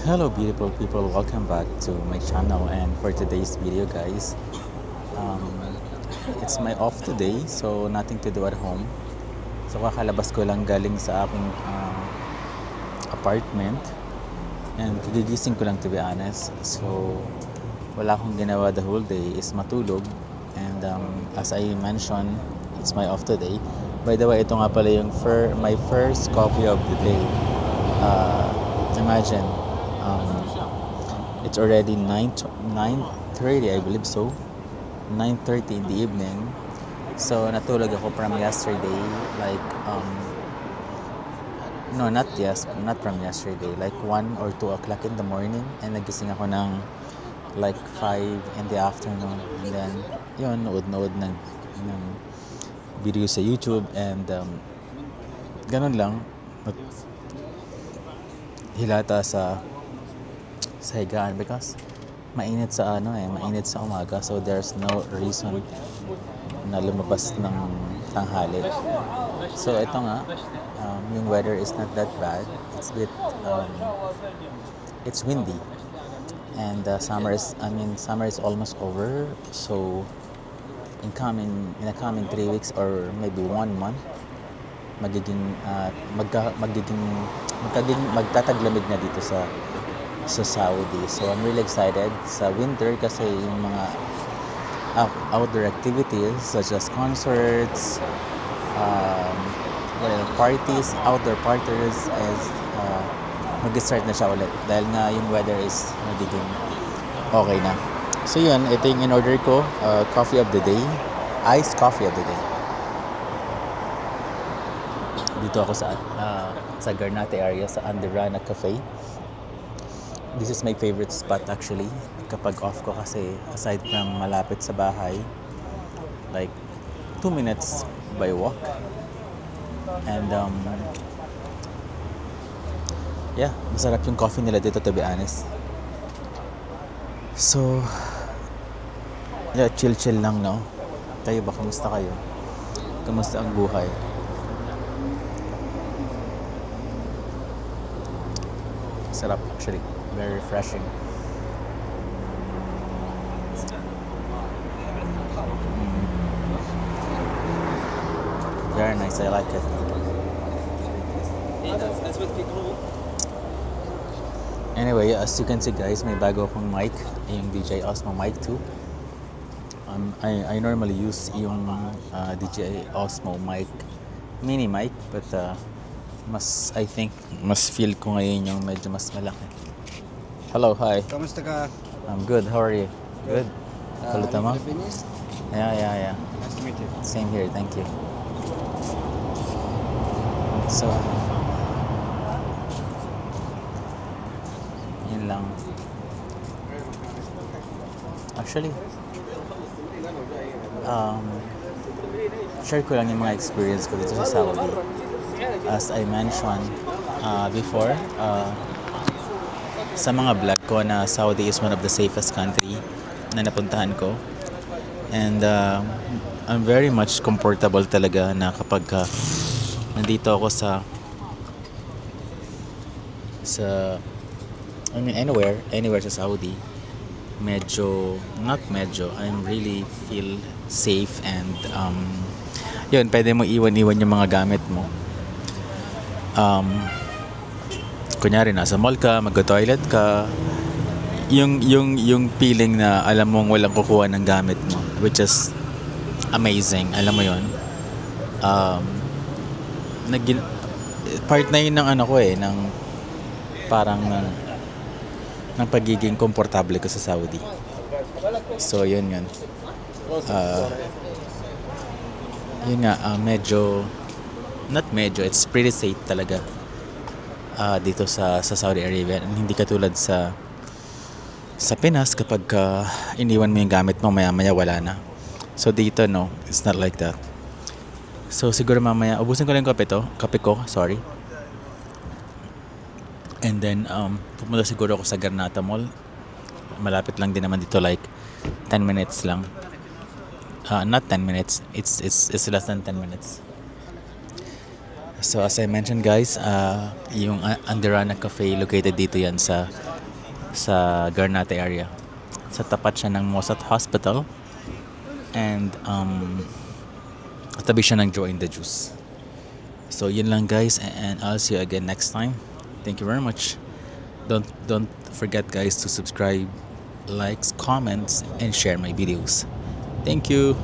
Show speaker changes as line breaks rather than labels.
Hello beautiful people, welcome back to my channel. And for today's video guys, um, it's my off today, so nothing to do at home. So kakalabas ko lang galing sa aking apartment and kagigising ko lang, to be honest. So wala akong ginawa the whole day is matulog. And as I mentioned, it's my off today. By the way, ito nga pala yung my first coffee of the day. Imagine, it's already 9:30, I believe so. 9:30 in the evening. So natulog ako from yesterday, like no, not from yesterday, like 1 or 2 o'clock in the morning, and nagising ako ng like 5 in the afternoon. And then yun, nood ng video sa YouTube, and ganun lang, hilata sa higaan because mainit sa umaga, so there's no reason na lumabas ng tanghali. So ito nga, yung weather is not that bad. It's a bit it's windy, and summer is almost over. So in a coming 3 weeks or maybe 1 month, magtataglamig na dito sa Saudi. So I'm really excited sa winter kasi yung mga outdoor activities such as concerts, outdoor parties is mag-start na siya ulit dahil nga yung weather is magiging okay na. So yun, ito yung in-order ko, coffee of the day, iced coffee of the day. Dito ako sa Garnate area sa Andirana Cafe. This is my favorite spot actually kapag off ko kasi aside from malapit sa bahay, like 2 minutes by walk. And yeah, masarap yung coffee nila dito, to be honest. So yeah, chill lang, no? Kayo ba, kamusta kayo? Kamusta ang buhay? Sarap actually, very refreshing. Very nice, I like it. Anyway, as you can see guys, may bago akong mic, yung DJI Osmo Mic 2. I normally use yung DJI Osmo Mic mini mic, but I think mas feel ko ngayon yung medyo mas malaki. Hello, hi.
Kamusta ka?
I'm good, how are you? Good. Kaluta mo?
Philippines?
Yeah.
Nice to meet you.
Same here, thank you. So, yun lang. Actually, share ko lang yung mga experience ko dito sa Saudi. As I mentioned before, sa mga vlog ko na Saudi is one of the safest country na napuntahan ko. And I'm very much comfortable talaga na kapag nandito ako anywhere sa Saudi, I'm really feel safe. And yun, pwede mo iwan yung mga gamit mo. Kunyari nasa mall ka, mag-toilet ka, yung feeling na alam mong walang kukuha ng gamit mo, which is amazing, alam mo yun. Part na yun ng ng parang ng pagiging komportable ko sa Saudi. So yun it's pretty safe talaga dito sa Saudi Arabia. Hindi katulad sa Pinas, kapag iniwan mo yung gamit mo, maya wala na. So dito, no, it's not like that. So siguro mamaya ubusin ko lang yung kape ko, sorry. And then pupunta siguro ako sa Garnata Mall. Malapit lang din naman dito, like 10 minutes lang. Not 10 minutes, it's less than 10 minutes. So as I mentioned guys, yung Andirana Cafe located dito yan sa Garnate area. Sa tapat siya ng Mossad Hospital and tabi siya ng Joe in the Juice. So yun lang guys, and I'll see you again next time. Thank you very much. Don't forget guys to subscribe, likes, comments, and share my videos. Thank you.